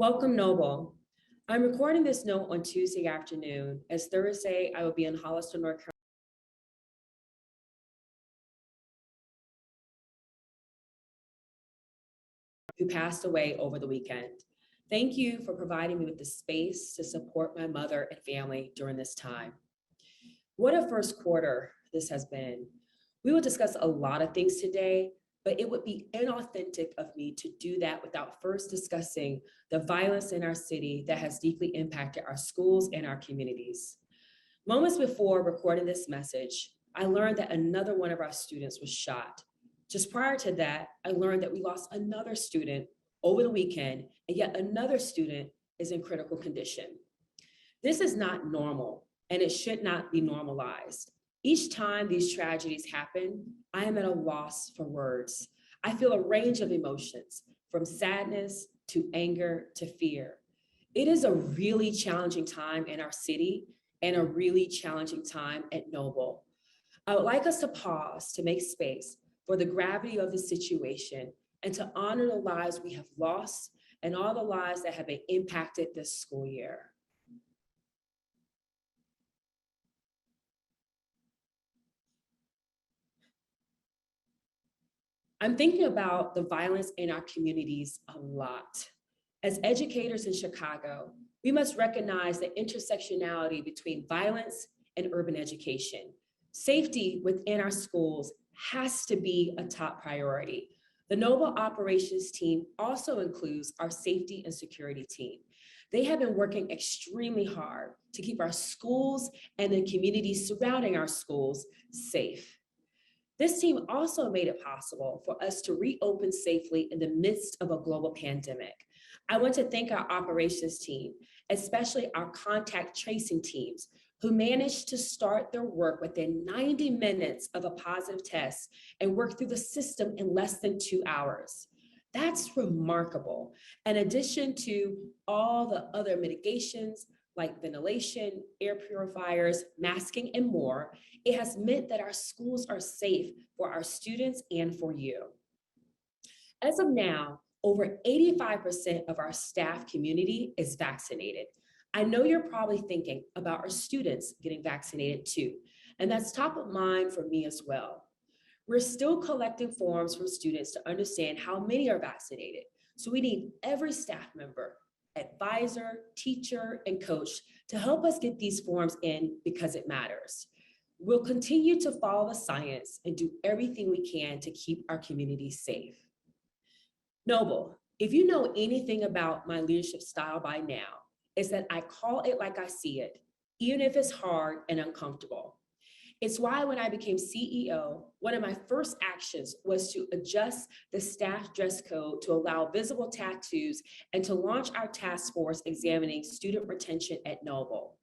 Welcome, Noble. I'm recording this note on Tuesday afternoon, as Thursday I will be in Hollister, North Carolina, who passed away over the weekend. Thank you for providing me with the space to support my mother and family during this time. What a first quarter this has been. We will discuss a lot of things today, but it would be inauthentic of me to do that without first discussing the violence in our city that has deeply impacted our schools and our communities. Moments before recording this message, I learned that another one of our students was shot. Just prior to that, I learned that we lost another student over the weekend, and yet another student is in critical condition. This is not normal, and it should not be normalized. Each time these tragedies happen, I am at a loss for words. I feel a range of emotions, from sadness to anger to fear. It is a really challenging time in our city and a really challenging time at Noble. I would like us to pause to make space for the gravity of the situation and to honor the lives we have lost and all the lives that have been impacted this school year. I'm thinking about the violence in our communities a lot. As educators in Chicago, we must recognize the intersectionality between violence and urban education. Safety within our schools has to be a top priority. The Noble Operations team also includes our safety and security team. They have been working extremely hard to keep our schools and the communities surrounding our schools safe. This team also made it possible for us to reopen safely in the midst of a global pandemic. I want to thank our operations team, especially our contact tracing teams, who managed to start their work within 90 minutes of a positive test and work through the system in less than 2 hours. That's remarkable. In addition to all the other mitigations like ventilation, air purifiers, masking, and more, it has meant that our schools are safe for our students and for you. As of now, over 85% of our staff community is vaccinated. I know you're probably thinking about our students getting vaccinated too, and that's top of mind for me as well. We're still collecting forms from students to understand how many are vaccinated, so we need every staff member, advisor, teacher, and coach to help us get these forms in because it matters. We'll continue to follow the science and do everything we can to keep our community safe. Noble, if you know anything about my leadership style by now, it's that I call it like I see it, even if it's hard and uncomfortable. It's why when I became CEO, one of my first actions was to adjust the staff dress code to allow visible tattoos and to launch our task force examining student retention at Noble.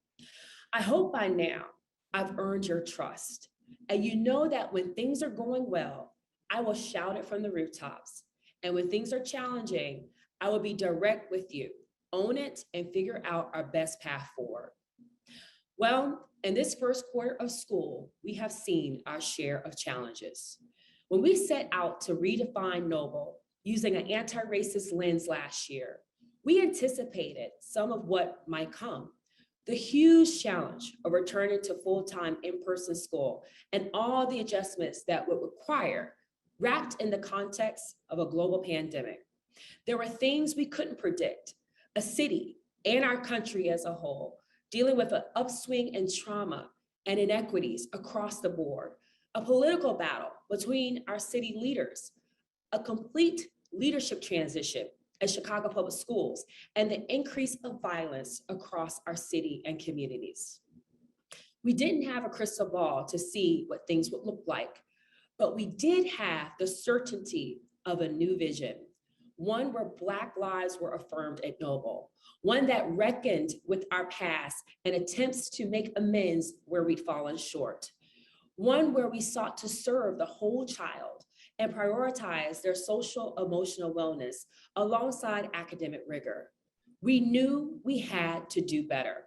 I hope by now I've earned your trust, and you know that when things are going well, I will shout it from the rooftops. And when things are challenging, I will be direct with you, own it, and figure out our best path forward. Well, in this first quarter of school, we have seen our share of challenges. When we set out to redefine Noble using an anti-racist lens last year, we anticipated some of what might come. The huge challenge of returning to full-time in-person school and all the adjustments that would require, wrapped in the context of a global pandemic. There were things we couldn't predict. A city and our country as a whole dealing with an upswing in trauma and inequities across the board, a political battle between our city leaders, a complete leadership transition at Chicago Public Schools, and the increase of violence across our city and communities. We didn't have a crystal ball to see what things would look like, but we did have the certainty of a new vision, one where Black lives were affirmed at Noble, one that reckoned with our past and attempts to make amends where we'd fallen short, one where we sought to serve the whole child and prioritize their social emotional wellness alongside academic rigor. We knew we had to do better.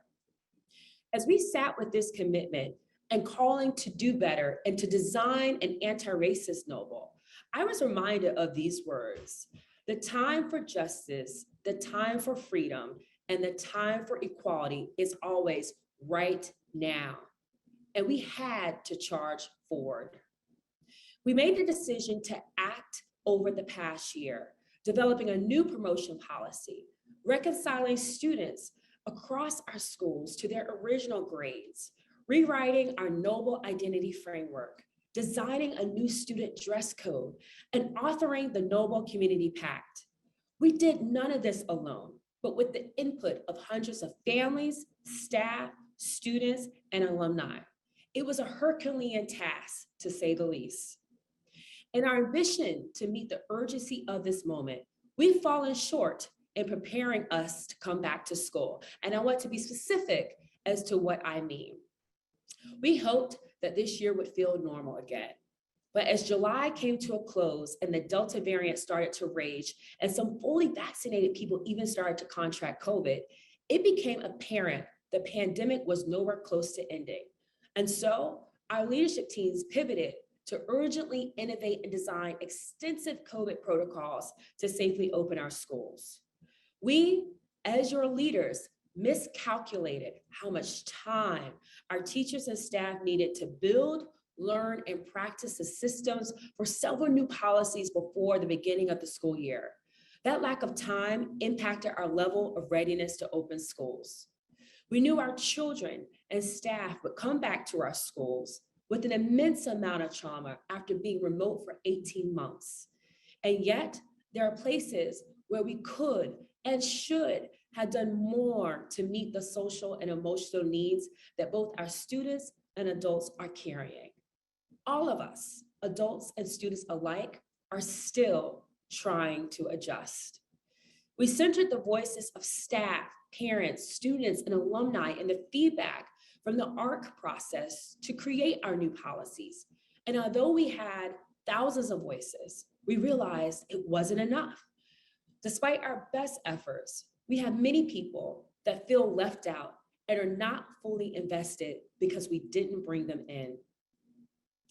As we sat with this commitment and calling to do better and to design an anti-racist Noble, I was reminded of these words. The time for justice, the time for freedom, and the time for equality is always right now. And we had to charge forward. We made the decision to act over the past year, developing a new promotion policy, reconciling students across our schools to their original grades, rewriting our noble identity framework, designing a new student dress code, and authoring the Noble Community Pact. We did none of this alone, but with the input of hundreds of families, staff, students, and alumni. It was a Herculean task, to say the least. In our ambition to meet the urgency of this moment, we've fallen short in preparing us to come back to school. And I want to be specific as to what I mean. We hoped that this year would feel normal again. But as July came to a close and the Delta variant started to rage, and some fully vaccinated people even started to contract COVID, it became apparent the pandemic was nowhere close to ending. And so our leadership teams pivoted to urgently innovate and design extensive COVID protocols to safely open our schools. We, as your leaders, miscalculated how much time our teachers and staff needed to build, learn, and practice the systems for several new policies before the beginning of the school year. That lack of time impacted our level of readiness to open schools. We knew our children and staff would come back to our schools with an immense amount of trauma after being remote for 18 months. And yet, there are places where we could and should have done more to meet the social and emotional needs that both our students and adults are carrying. All of us, adults and students alike, are still trying to adjust. We centered the voices of staff, parents, students, and alumni in the feedback from the ARC process to create our new policies. And although we had thousands of voices, we realized it wasn't enough. Despite our best efforts, we have many people that feel left out and are not fully invested because we didn't bring them in.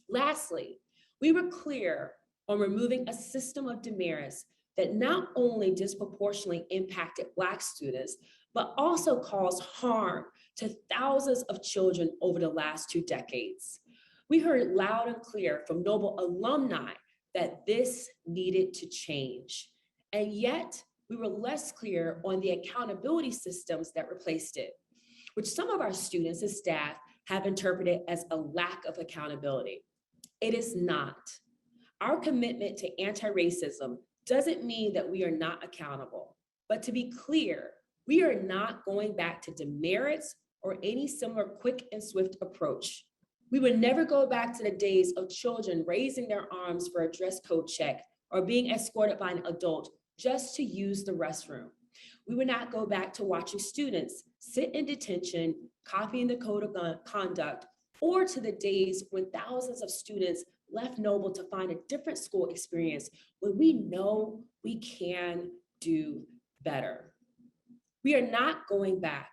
Lastly, we were clear on removing a system of demerits that not only disproportionately impacted Black students, but also caused harm to thousands of children over the last 2 decades. We heard loud and clear from Noble alumni that this needed to change. And yet, we were less clear on the accountability systems that replaced it, which some of our students and staff have interpreted as a lack of accountability. It is not. Our commitment to anti-racism doesn't mean that we are not accountable. But to be clear, we are not going back to demerits or any similar quick and swift approach. We would never go back to the days of children raising their arms for a dress code check or being escorted by an adult just to use the restroom. We would not go back to watching students sit in detention, copying the code of conduct, or to the days when thousands of students left Noble to find a different school experience when we know we can do better. We are not going back,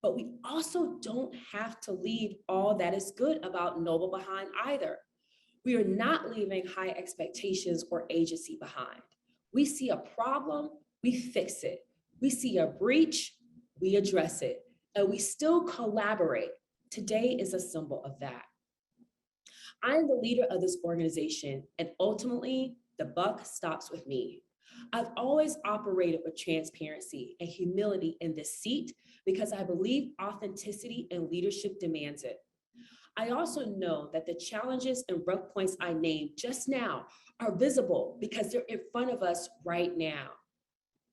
but we also don't have to leave all that is good about Noble behind either. We are not leaving high expectations or agency behind. We see a problem, we fix it. We see a breach, we address it, and we still collaborate. Today is a symbol of that. I am the leader of this organization, and ultimately, the buck stops with me. I've always operated with transparency and humility in this seat because I believe authenticity and leadership demands it. I also know that the challenges and rough points I named just now are visible because they're in front of us right now.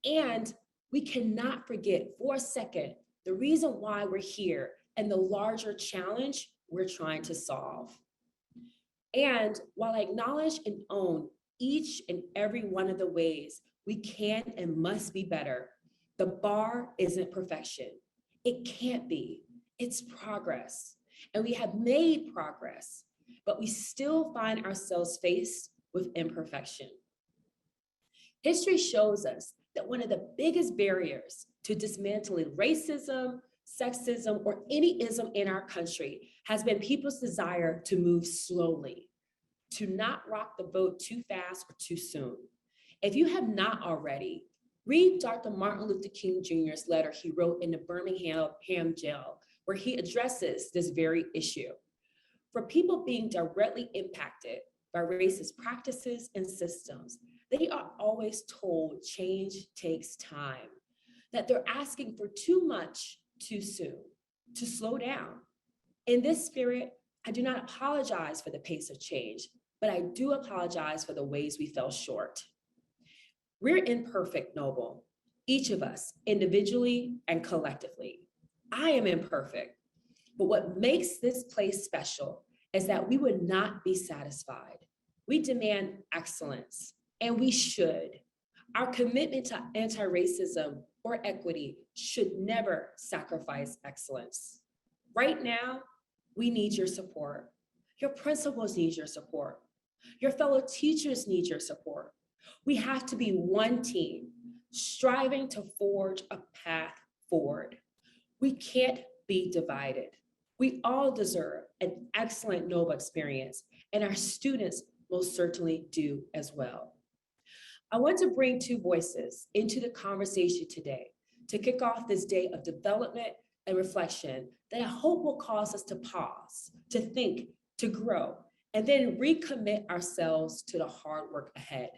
And we cannot forget for a second the reason why we're here and the larger challenge we're trying to solve. And while I acknowledge and own each and every one of the ways we can and must be better, the bar isn't perfection. It can't be. It's progress. And we have made progress, but we still find ourselves faced with imperfection. History shows us that one of the biggest barriers to dismantling racism, sexism, or any ism in our country has been people's desire to move slowly, to not rock the boat too fast or too soon. If you have not already, read Dr. Martin Luther King Jr.'s letter he wrote in the Birmingham jail, where he addresses this very issue. For people being directly impacted by racist practices and systems, they are always told change takes time, that they're asking for too much too soon, to slow down. In this spirit, I do not apologize for the pace of change, but I do apologize for the ways we fell short. We're imperfect, Noble, each of us, individually and collectively. I am imperfect, but what makes this place special is that we would not be satisfied. We demand excellence, and we should. Our commitment to anti-racism or equity should never sacrifice excellence. Right now, we need your support. Your principals need your support. Your fellow teachers need your support. We have to be one team, striving to forge a path forward. We can't be divided. We all deserve an excellent NOVA experience, and our students most certainly do as well. I want to bring two voices into the conversation today to kick off this day of development and reflection that I hope will cause us to pause, to think, to grow, and then recommit ourselves to the hard work ahead.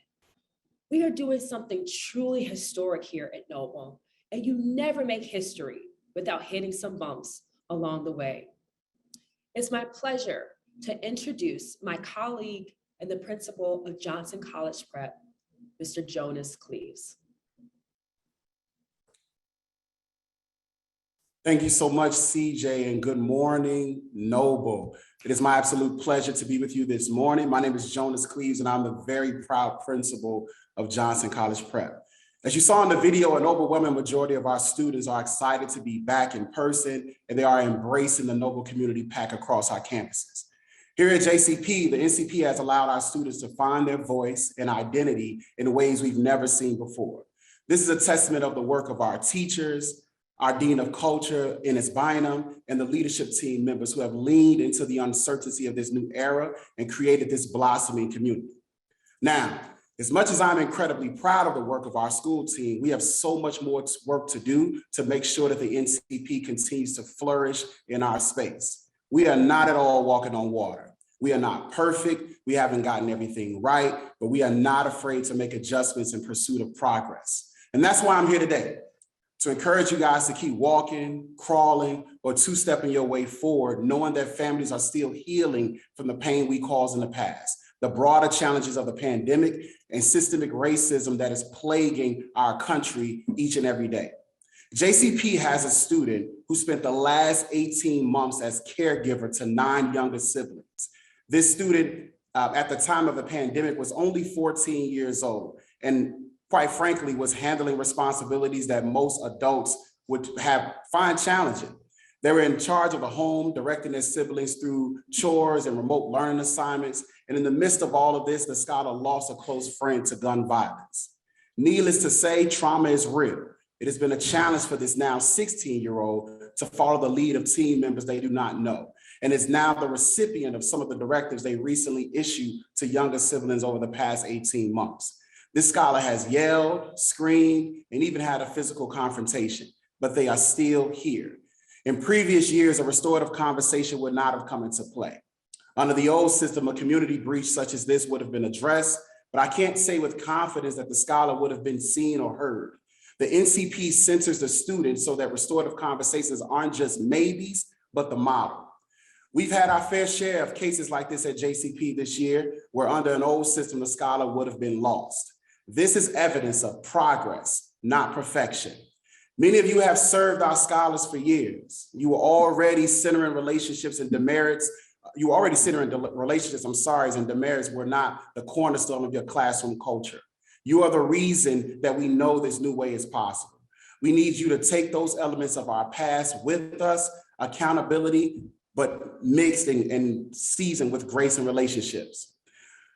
We are doing something truly historic here at Noble, and you never make history without hitting some bumps along the way. It's my pleasure to introduce my colleague and the principal of Johnson College Prep, Mr. Jonas Cleaves. Thank you so much, CJ, and good morning, Noble. It is my absolute pleasure to be with you this morning. My name is Jonas Cleaves, and I'm the very proud principal of Johnson College Prep. As you saw in the video, an overwhelming majority of our students are excited to be back in person, and they are embracing the Noble Community Pack across our campuses. Here at JCP, the NCP has allowed our students to find their voice and identity in ways we've never seen before. This is a testament of the work of our teachers, our Dean of Culture, Ennis Bynum, and the leadership team members who have leaned into the uncertainty of this new era and created this blossoming community. Now, as much as I'm incredibly proud of the work of our school team, we have so much more work to do to make sure that the NCP continues to flourish in our space. We are not at all walking on water. We are not perfect. We haven't gotten everything right, but we are not afraid to make adjustments in pursuit of progress. And that's why I'm here today, to encourage you guys to keep walking, crawling, or two-stepping your way forward, knowing that families are still healing from the pain we caused in the past, the broader challenges of the pandemic and systemic racism that is plaguing our country each and every day. JCP has a student who spent the last 18 months as caregiver to 9 younger siblings. This student, at the time of the pandemic, was only 14 years old, and quite frankly, was handling responsibilities that most adults would find challenging. They were in charge of a home, directing their siblings through chores and remote learning assignments. And in the midst of all of this, the scholar lost a close friend to gun violence. Needless to say, trauma is real. It has been a challenge for this now 16-year-old to follow the lead of team members they do not know, and is now the recipient of some of the directives they recently issued to younger siblings over the past 18 months. This scholar has yelled, screamed, and even had a physical confrontation, but they are still here. In previous years, a restorative conversation would not have come into play. Under the old system, a community breach such as this would have been addressed, but I can't say with confidence that the scholar would have been seen or heard. The NCP censors the students so that restorative conversations aren't just maybes, but the model. We've had our fair share of cases like this at JCP this year, where under an old system, the scholar would have been lost. This is evidence of progress, not perfection. Many of you have served our scholars for years. You were already centering relationships and demerits. You were already centering relationships, and demerits were not the cornerstone of your classroom culture. You are the reason that we know this new way is possible. We need you to take those elements of our past with us, accountability, but mixed and seasoned with grace and relationships.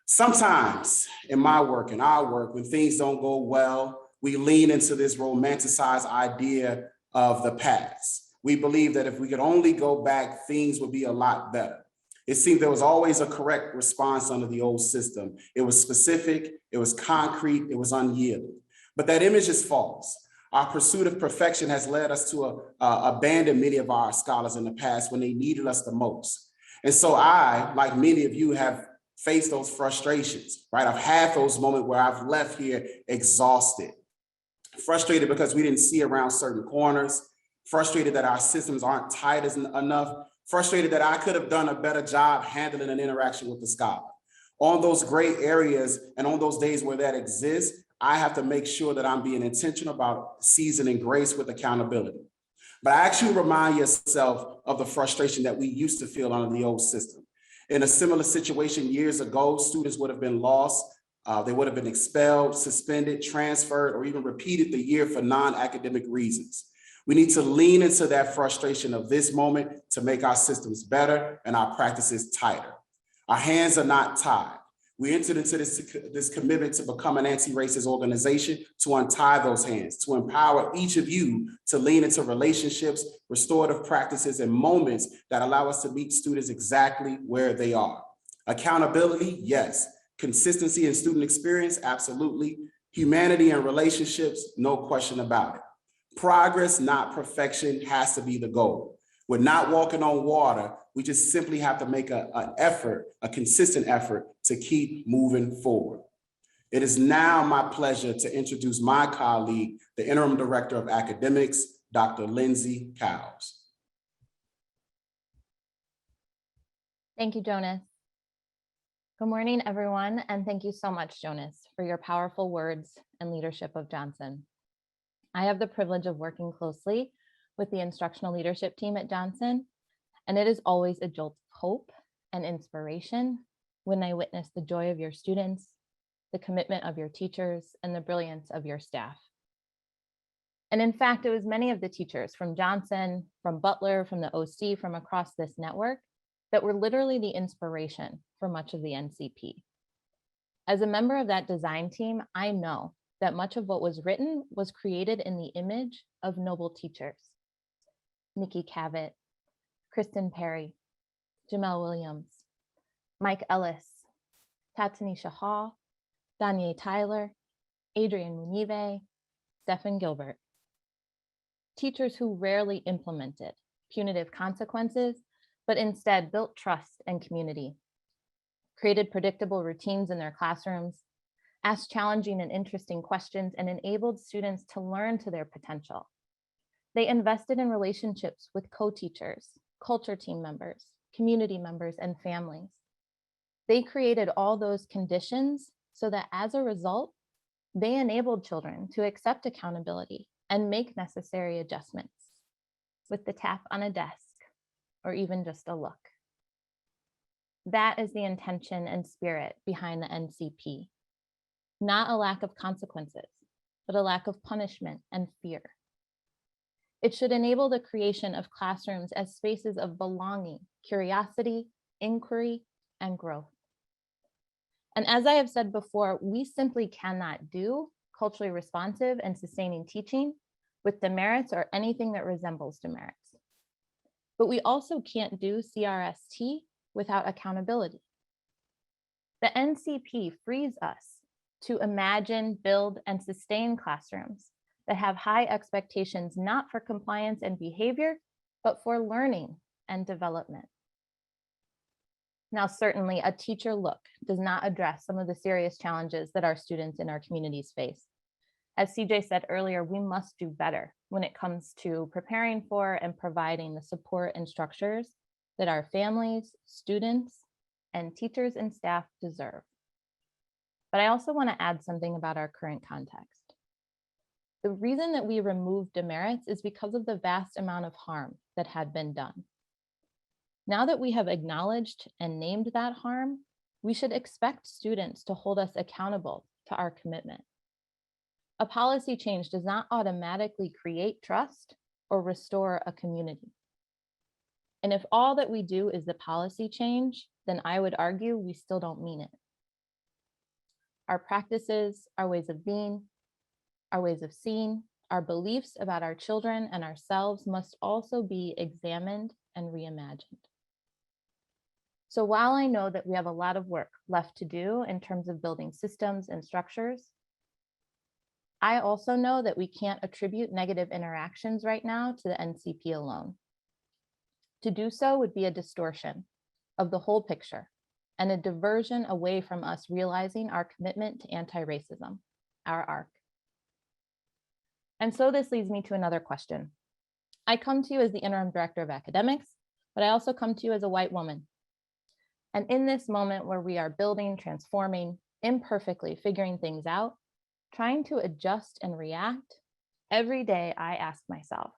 Sometimes in my work, in our work, when things don't go well, we lean into this romanticized idea of the past. We believe that if we could only go back, things would be a lot better. It seemed there was always a correct response under the old system. It was specific, it was concrete, it was unyielding. But that image is false. Our pursuit of perfection has led us to abandon many of our scholars in the past when they needed us the most. And so I, like many of you, have faced those frustrations, right? I've had those moments where I've left here exhausted, frustrated because we didn't see around certain corners, frustrated that our systems aren't tight enough, frustrated that I could have done a better job handling an interaction with the scholar. On those gray areas and on those days where that exists, I have to make sure that I'm being intentional about seasoning grace with accountability. But I actually remind yourself of the frustration that we used to feel under the old system. In a similar situation years ago, students would have been lost. They would have been expelled, suspended, transferred, or even repeated the year for non-academic reasons. We need to lean into that frustration of this moment to make our systems better and our practices tighter. Our hands are not tied. We entered into this commitment to become an anti-racist organization to untie those hands, to empower each of you to lean into relationships, restorative practices, and moments that allow us to meet students exactly where they are. Accountability, yes. Consistency in student experience, absolutely. Humanity and relationships, no question about it. Progress, not perfection, has to be the goal. We're not walking on water. We just simply have to make an effort, a consistent effort to keep moving forward. It is now my pleasure to introduce my colleague, the Interim Director of Academics, Dr. Lindsay Cowles. Thank you, Jonas. Good morning, everyone, and thank you so much, Jonas, for your powerful words and leadership of Johnson. I have the privilege of working closely with the instructional leadership team at Johnson, and it is always a jolt of hope and inspiration when I witness the joy of your students, the commitment of your teachers, and the brilliance of your staff. And in fact, it was many of the teachers from Johnson, from Butler, from the OC, from across this network that were literally the inspiration for much of the NCP. As a member of that design team, I know that much of what was written was created in the image of noble teachers. Nikki Cavett, Kristen Perry, Jamel Williams, Mike Ellis, Tatanisha Hall, Danye Tyler, Adrian Munive, Stephen Gilbert. Teachers who rarely implemented punitive consequences, but instead built trust and community, created predictable routines in their classrooms, asked challenging and interesting questions, and enabled students to learn to their potential. They invested in relationships with co-teachers, culture team members, community members, and families. They created all those conditions so that as a result, they enabled children to accept accountability and make necessary adjustments with the tap on a desk or even just a look. That is the intention and spirit behind the NCP. Not a lack of consequences, but a lack of punishment and fear. It should enable the creation of classrooms as spaces of belonging, curiosity, inquiry, and growth. And as I have said before, we simply cannot do culturally responsive and sustaining teaching with demerits or anything that resembles demerits. But we also can't do CRST without accountability. The NCP frees us to imagine, build, and sustain classrooms that have high expectations, not for compliance and behavior, but for learning and development. Now, certainly a teacher look does not address some of the serious challenges that our students in our communities face. As CJ said earlier, we must do better when it comes to preparing for and providing the support and structures that our families, students, and teachers and staff deserve. But I also want to add something about our current context. The reason that we removed demerits is because of the vast amount of harm that had been done. Now that we have acknowledged and named that harm, we should expect students to hold us accountable to our commitment. A policy change does not automatically create trust or restore a community. And if all that we do is the policy change, then I would argue we still don't mean it. Our practices, our ways of being, our ways of seeing, our beliefs about our children and ourselves must also be examined and reimagined. So while I know that we have a lot of work left to do in terms of building systems and structures, I also know that we can't attribute negative interactions right now to the NCP alone. To do so would be a distortion of the whole picture and a diversion away from us realizing our commitment to anti-racism, our ARC. And so this leads me to another question. I come to you as the interim director of academics, but I also come to you as a white woman. And in this moment where we are building, transforming, imperfectly figuring things out, trying to adjust and react, every day I ask myself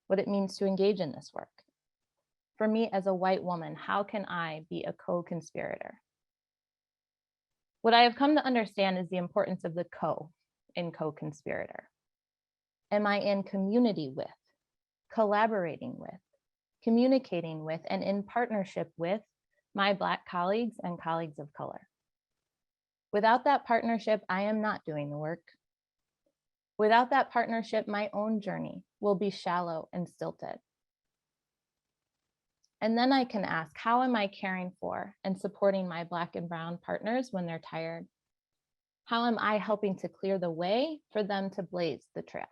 what it means to engage in this work. For me as a white woman, how can I be a co-conspirator? What I have come to understand is the importance of the co in co-conspirator. Am I in community with, collaborating with, communicating with, and in partnership with my Black colleagues and colleagues of color? Without that partnership, I am not doing the work. Without that partnership, my own journey will be shallow and stilted. And then I can ask, how am I caring for and supporting my Black and brown partners when they're tired? How am I helping to clear the way for them to blaze the trail?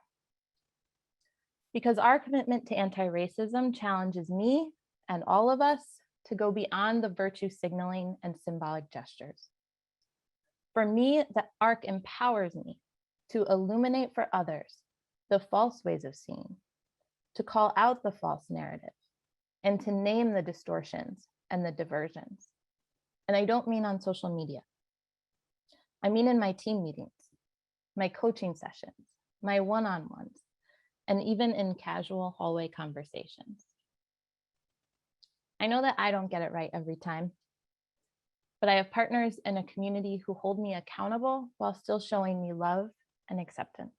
Because our commitment to anti-racism challenges me and all of us to go beyond the virtue signaling and symbolic gestures. For me, the ARC empowers me to illuminate for others the false ways of seeing, to call out the false narrative, and to name the distortions and the diversions. And I don't mean on social media. I mean in my team meetings, my coaching sessions, my one-on-ones, and even in casual hallway conversations. I know that I don't get it right every time, but I have partners in a community who hold me accountable while still showing me love and acceptance.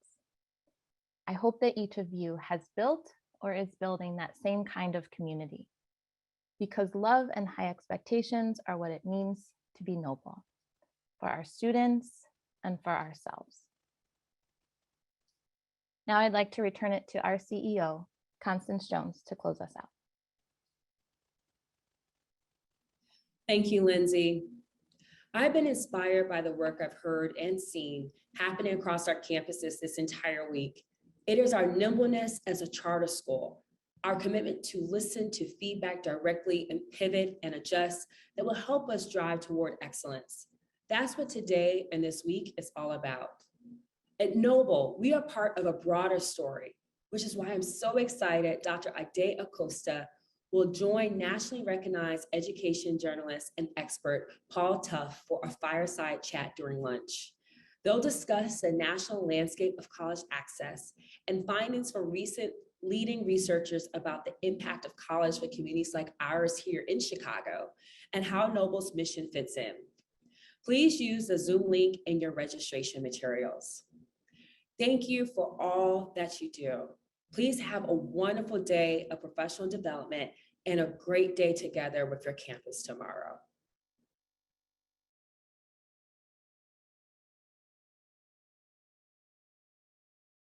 I hope that each of you has built or is building that same kind of community, because love and high expectations are what it means to be noble for our students and for ourselves. Now I'd like to return it to our CEO, Constance Jones, to close us out. Thank you, Lindsay. I've been inspired by the work I've heard and seen happening across our campuses this entire week. It is our nimbleness as a charter school, our commitment to listen to feedback directly and pivot and adjust that will help us drive toward excellence. That's what today and this week is all about. At Noble, we are part of a broader story, which is why I'm so excited Dr. Ade Acosta will join nationally recognized education journalist and expert Paul Tough for a fireside chat during lunch. They'll discuss the national landscape of college access and findings from recent leading researchers about the impact of college for communities like ours here in Chicago and how Noble's mission fits in. Please use the Zoom link in your registration materials. Thank you for all that you do. Please have a wonderful day of professional development and a great day together with your campus tomorrow.